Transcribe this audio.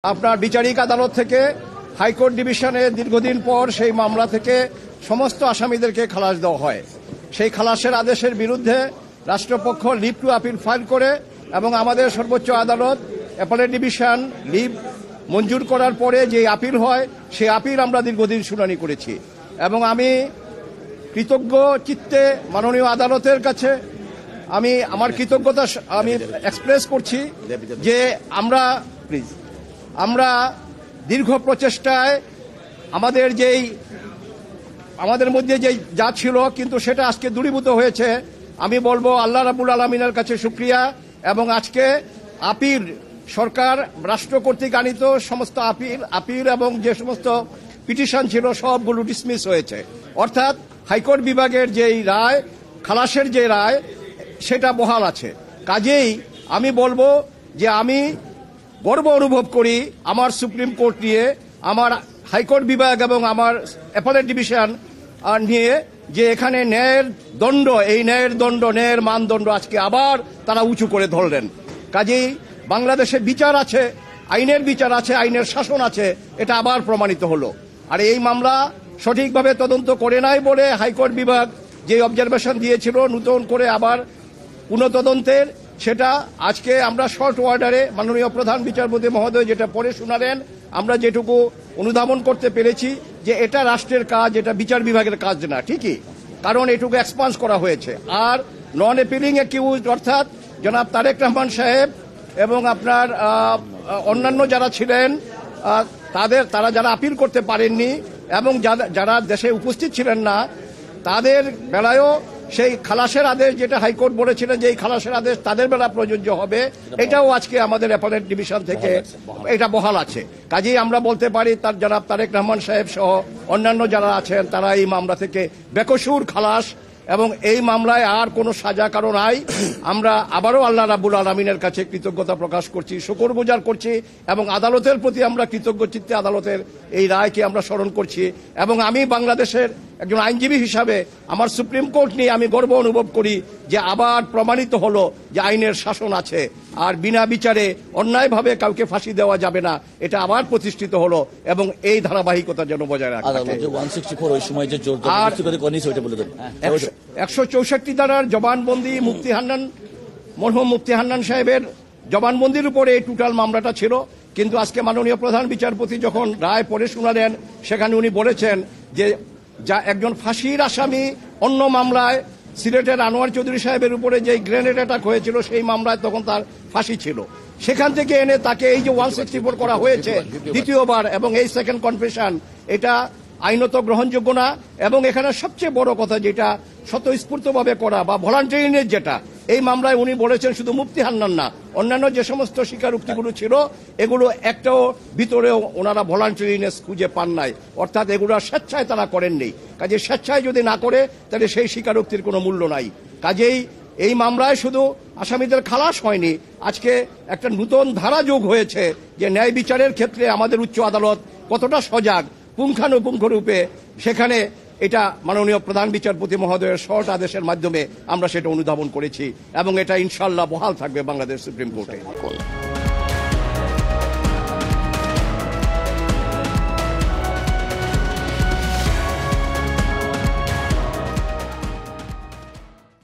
আপনার বিচারিক আদালত থেকে হাইকোর্ট ডিভিশনে দীর্ঘদিন পর সেই মামলা থেকে সমস্ত আসামিদেরকে খালাস দেওয়া হয়। সেই খালাসের আদেশের বিরুদ্ধে রাষ্ট্রপক্ষ লিভ টু আপিল ফাইল করে এবং আমাদের সর্বোচ্চ আদালত অ্যাপেলেট ডিভিশন লিভ মঞ্জুর করার পরে যে আপিল হয় সেই আপিল আমরা দীর্ঘদিন শুনানি করেছি এবং আমি কৃতজ্ঞ চিত্তে মাননীয় আদালতের কাছে আমি আমার কৃতজ্ঞতা আমি এক্সপ্রেস করছি যে আমরা দীর্ঘ প্রচেষ্টায় আমাদের মধ্যে যে যা ছিল কিন্তু সেটা আজকে দূরীভূত হয়েছে। আমি বলবো আল্লাহ রাব্বুল আলামিনের কাছে শুকরিয়া এবং আজকে আপিল সরকার রাষ্ট্র কর্তৃক আনিত সমস্ত আপিল এবং যে সমস্ত পিটিশন ছিল সবগুলো ডিসমিস হয়েছে, অর্থাৎ হাইকোর্ট বিভাগের যেই রায় খালাসের যে রায় সেটা বহাল আছে। কাজেই আমি বলবো যে আমি গর্ব অনুভব করি আমার সুপ্রিম কোর্ট নিয়ে, আমার হাইকোর্ট বিভাগ এবং আমার অ্যাপেলেট ডিভিশন নিয়ে, যে এখানে ন্যায়ের মানদণ্ড আজকে আবার তারা উঁচু করে ধরলেন। কাজেই বাংলাদেশে বিচার আছে, আইনের বিচার আছে, আইনের শাসন আছে, এটা আবার প্রমাণিত হলো। আর এই মামলা সঠিকভাবে তদন্ত করে নাই বলে হাইকোর্ট বিভাগ যে অবজারভেশন দিয়েছিল নতুন করে আবার পুনঃতদন্তের, সেটা আজকে আমরা শর্ট অর্ডারে মাননীয় প্রধান বিচারপতি মহোদয় যেটা পড়ে শোনালেন, আমরা যেটুকু অনুধাবন করতে পেরেছি যে এটা রাষ্ট্রের কাজ, এটা বিচার বিভাগের কাজ না, ঠিকই, কারণ এটুকু এক্সপান্স করা হয়েছে। আর নন অ্যাপিলিং অ্যাকিউজড অর্থাৎ জনাব তারেক রহমান সাহেব এবং আপনার অন্যান্য যারা ছিলেন তারা যারা আপিল করতে পারেননি এবং যারা দেশে উপস্থিত ছিলেন না, তাদের বেলায়ও সেই খালাসের আদেশ যেটা হাইকোর্ট বলেছিলেন যে এই খালাসের আদেশ তাদের বেলা প্রযোজ্য হবে, এটাও আজকে আমাদের অ্যাপেলেট ডিভিশন থেকে এটা বহাল আছে। কাজেই আমরা বলতে পারি তার জনাব তারেক রহমান সাহেব সহ অন্যান্য যারা আছেন তারা এই মামলা থেকে বেকসুর খালাস এবং এই মামলায় আর কোনো সাজা কারো নাই। আমরা আবারও আল্লাহ রাব্বুল আলামিনের কাছে কৃতজ্ঞতা প্রকাশ করছি, শুকরগুজার করছি এবং আদালতের প্রতি আমরা কৃতজ্ঞ চিত্তে আদালতের এই রায়কে আমরা স্মরণ করছি। এবং আমি বাংলাদেশের একজন আইনজীবী হিসাবে আমার সুপ্রিম কোর্ট নিয়ে আমি গর্ব অনুভব করি যে আবার প্রমাণিত হলো যে আইনের শাসন আছে আর বিনা বিচারে অন্যায়ভাবে কাউকে ফাঁসি দেওয়া যাবে না, এটা আবার প্রতিষ্ঠিত হলো এবং এই ধারাবাহিকতা যেন বজায় রাখা। আর 164 ধারার জবানবন্দি মরহুম মুফতি হান্নান সাহেবের জবানবন্দির উপরে এই টোটাল মামলাটা ছিল, কিন্তু আজকে মাননীয় প্রধান বিচারপতি যখন রায় পড়ে শোনালেন সেখানে উনি বলেছেন যে যা একজন ফাঁসির আসামি অন্য মামলায় সিলেটের আনোয়ার চৌধুরী সাহেবের উপরে যে গ্রেনেড অ্যাটাক হয়েছিল সেই মামলায় তখন তার ফাঁসি ছিল, সেখান থেকে এনে তাকে এই যে 164 করা হয়েছে দ্বিতীয়বার এবং এই সেকেন্ড কনফেশন, এটা আইনত গ্রহণযোগ্য না। এবং এখানে সবচেয়ে বড় কথা যেটা স্বতঃস্ফূর্তভাবে করা বা ভলান্টারিনেস, যেটা এই মামলায় উনি বলেছেন শুধু মুফতি হান্নান না, অন্যান্য যে সমস্ত স্বীকারোক্তিগুলো ছিল এগুলো একটাও ভিতরেও ওনারা ভলান্টারিনেস খুঁজে পান নাই, অর্থাৎ এগুলো স্বেচ্ছায় তারা করেননি। কাজে স্বেচ্ছায় যদি না করে তাহলে সেই স্বীকারোক্তির কোনো মূল্য নাই। কাজেই এই মামলায় শুধু আসামিদের খালাস হয়নি, আজকে একটা নতুন ধারা যোগ হয়েছে যে ন্যায় বিচারের ক্ষেত্রে আমাদের উচ্চ আদালত কতটা সজাগ পুঙ্খানুপুঙ্খ রূপে, সেখানে এটা মাননীয় প্রধান বিচারপতি মহোদয়ের শর্ট আদেশের মাধ্যমে আমরা সেটা অনুধাবন করেছি এবং এটা ইনশাআল্লাহ বহাল থাকবে বাংলাদেশ সুপ্রিম কোর্টে।